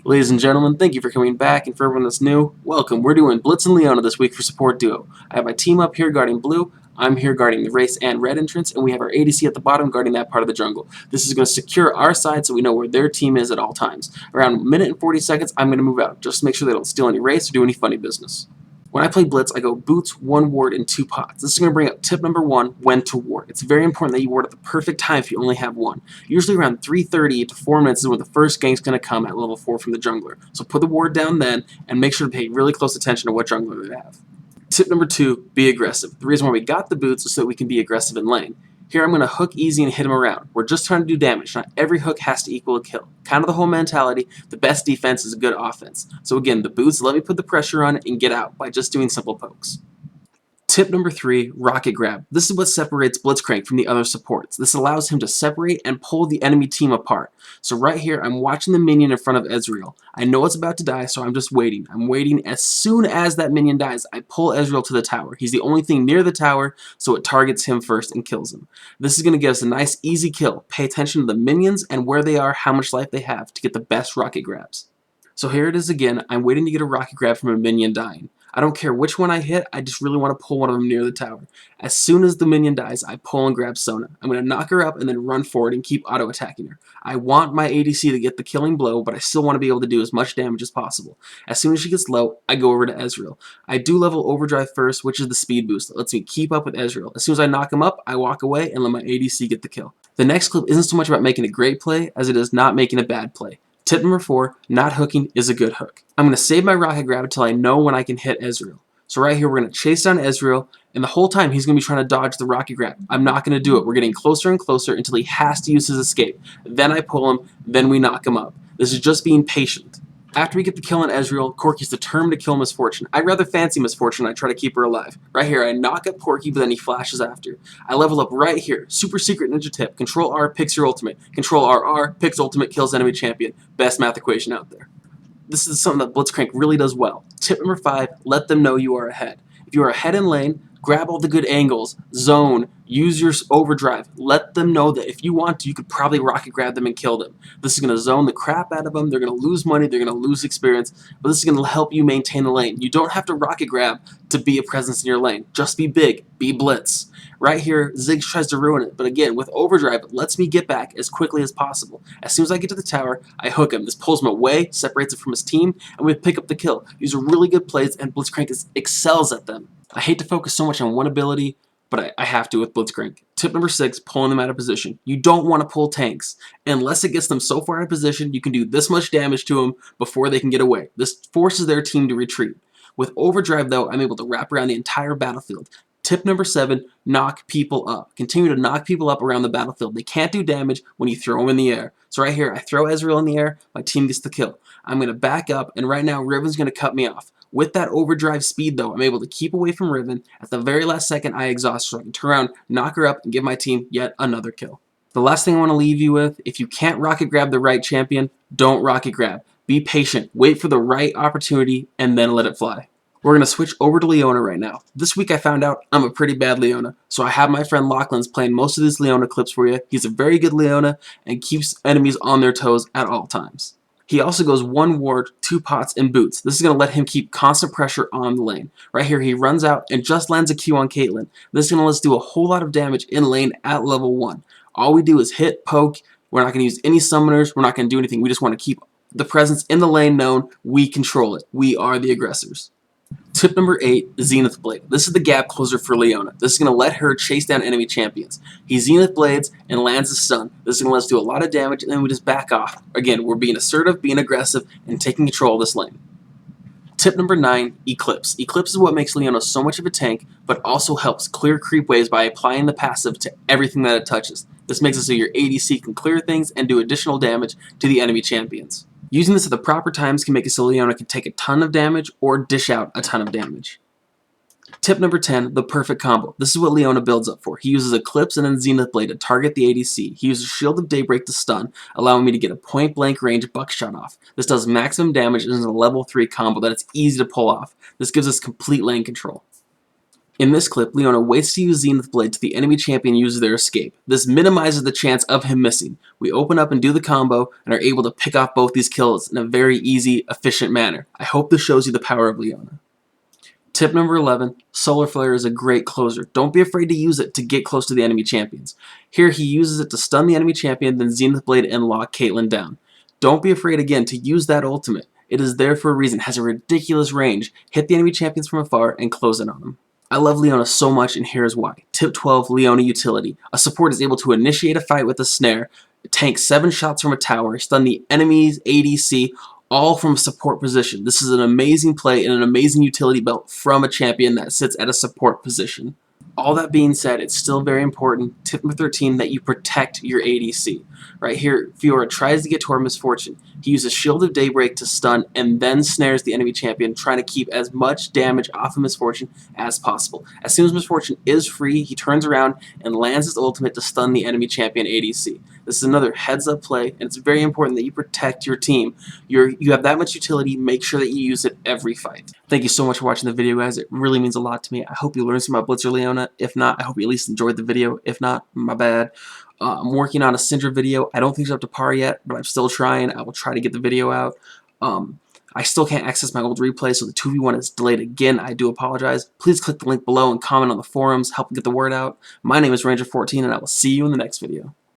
Ladies and gentlemen, thank you for coming back, and for everyone that's new, welcome. We're doing Blitz and Leona this week for Support Duo. I have my team up here guarding blue, I'm here guarding the race and red entrance, and we have our ADC at the bottom guarding that part of the jungle. This is going to secure our side so we know where their team is at all times. Around a minute and 40 seconds, I'm going to move out, just to make sure they don't steal any race or do any funny business. When I play Blitz, I go boots, 1 ward, and 2 pots. This is going to bring up tip number 1, when to ward. It's very important that you ward at the perfect time if you only have 1. Usually around 3:30 to 4 minutes is when the first gank's going to come at level 4 from the jungler. So put the ward down then, and make sure to pay really close attention to what jungler they have. Tip number 2, be aggressive. The reason why we got the boots is so that we can be aggressive in lane. Here I'm going to hook easy and hit him around. We're just trying to do damage. Not every hook has to equal a kill. Kind of the whole mentality, the best defense is a good offense. So again, the boots let me put the pressure on it and get out by just doing simple pokes. Tip number 3, rocket grab. This is what separates Blitzcrank from the other supports. This allows him to separate and pull the enemy team apart. So right here, I'm watching the minion in front of Ezreal. I know it's about to die, so I'm just waiting. I'm waiting. As soon as that minion dies, I pull Ezreal to the tower. He's the only thing near the tower, so it targets him first and kills him. This is going to give us a nice, easy kill. Pay attention to the minions and where they are, how much life they have to get the best rocket grabs. So here it is again. I'm waiting to get a rocket grab from a minion dying. I don't care which one I hit, I just really want to pull one of them near the tower. As soon as the minion dies, I pull and grab Sona. I'm going to knock her up and then run forward and keep auto-attacking her. I want my ADC to get the killing blow, but I still want to be able to do as much damage as possible. As soon as she gets low, I go over to Ezreal. I do level Overdrive first, which is the speed boost that lets me keep up with Ezreal. As soon as I knock him up, I walk away and let my ADC get the kill. The next clip isn't so much about making a great play as it is not making a bad play. Tip number 4, not hooking is a good hook. I'm going to save my rocket grab until I know when I can hit Ezreal. So right here, we're going to chase down Ezreal, and the whole time he's going to be trying to dodge the rocket grab. I'm not going to do it. We're getting closer and closer until he has to use his escape. Then I pull him, then we knock him up. This is just being patient. After we get the kill on Ezreal, Corki's determined to kill Miss Fortune. I'd rather fancy Miss Fortune, I try to keep her alive. Right here, I knock up Corki, but then he flashes after. I level up right here. Super secret ninja tip. Control R picks your ultimate. Control R picks ultimate, kills enemy champion. Best math equation out there. This is something that Blitzcrank really does well. Tip number 5, let them know you are ahead. If you are ahead in lane, grab all the good angles, zone, use your overdrive. Let them know that if you want to, you could probably rocket grab them and kill them. This is going to zone the crap out of them. They're going to lose money. They're going to lose experience. But this is going to help you maintain the lane. You don't have to rocket grab to be a presence in your lane. Just be big. Be blitz. Right here, Ziggs tries to ruin it. But again, with overdrive, it lets me get back as quickly as possible. As soon as I get to the tower, I hook him. This pulls him away, separates it from his team, and we pick up the kill. These are really good plays, and Blitzcrank excels at them. I hate to focus so much on one ability, but I have to with Blitzcrank. Tip number 6, pulling them out of position. You don't want to pull tanks. Unless it gets them so far out of position, you can do this much damage to them before they can get away. This forces their team to retreat. With overdrive, though, I'm able to wrap around the entire battlefield. Tip number 7, knock people up. Continue to knock people up around the battlefield. They can't do damage when you throw them in the air. So right here, I throw Ezreal in the air, my team gets the kill. I'm going to back up, and right now, Riven's going to cut me off. With that overdrive speed, though, I'm able to keep away from Riven. At the very last second, I exhaust her. So I can turn around, knock her up, and give my team yet another kill. The last thing I want to leave you with, if you can't rocket grab the right champion, don't rocket grab. Be patient, wait for the right opportunity, and then let it fly. We're going to switch over to Leona right now. This week I found out I'm a pretty bad Leona, so I have my friend Lachlan's playing most of these Leona clips for you. He's a very good Leona and keeps enemies on their toes at all times. He also goes 1 ward, 2 pots, and boots. This is going to let him keep constant pressure on the lane. Right here, he runs out and just lands a Q on Caitlyn. This is going to let us do a whole lot of damage in lane at level 1. All we do is hit, poke. We're not going to use any summoners. We're not going to do anything. We just want to keep the presence in the lane known. We control it. We are the aggressors. Tip number 8, Zenith Blade. This is the gap closer for Leona. This is going to let her chase down enemy champions. He Zenith Blades and lands a stun. This is going to let us do a lot of damage, and then we just back off. Again, we're being assertive, being aggressive, and taking control of this lane. Tip number 9, Eclipse. Eclipse is what makes Leona so much of a tank, but also helps clear creep waves by applying the passive to everything that it touches. This makes it so your ADC can clear things and do additional damage to the enemy champions. Using this at the proper times can make it so Leona can take a ton of damage or dish out a ton of damage. Tip number 10, the perfect combo. This is what Leona builds up for. He uses Eclipse and then Zenith Blade to target the ADC. He uses Shield of Daybreak to stun, allowing me to get a point-blank range buckshot off. This does maximum damage and is a level 3 combo that it's easy to pull off. This gives us complete lane control. In this clip, Leona waits to use Zenith Blade till the enemy champion uses their escape. This minimizes the chance of him missing. We open up and do the combo and are able to pick off both these kills in a very easy, efficient manner. I hope this shows you the power of Leona. Tip number 11, Solar Flare is a great closer. Don't be afraid to use it to get close to the enemy champions. Here he uses it to stun the enemy champion, then Zenith Blade and lock Caitlyn down. Don't be afraid again to use that ultimate. It is there for a reason, has a ridiculous range. Hit the enemy champions from afar and close in on them. I love Leona so much, and here's why. Tip 12, Leona Utility. A support is able to initiate a fight with a snare, tank 7 shots from a tower, stun the enemy's ADC, all from a support position. This is an amazing play and an amazing utility belt from a champion that sits at a support position. All that being said, it's still very important, tip number 13, that you protect your ADC. Right here, Fiora tries to get to our Miss Fortune. He uses Shield of Daybreak to stun and then snares the enemy champion, trying to keep as much damage off of Miss Fortune as possible. As soon as Miss Fortune is free, he turns around and lands his ultimate to stun the enemy champion ADC. This is another heads-up play, and it's very important that you protect your team. You have that much utility, make sure that you use it every fight. Thank you so much for watching the video, guys. It really means a lot to me. I hope you learned something about Blitzer Leona. If not, I hope you at least enjoyed the video. If not, my bad. I'm working on a Syndra video. I don't think it's up to par yet, but I'm still trying. I will try to get the video out. I still can't access my old replay, so the 2v1 is delayed again. I do apologize. Please click the link below and comment on the forums. Help get the word out. My name is Ranger14, and I will see you in the next video.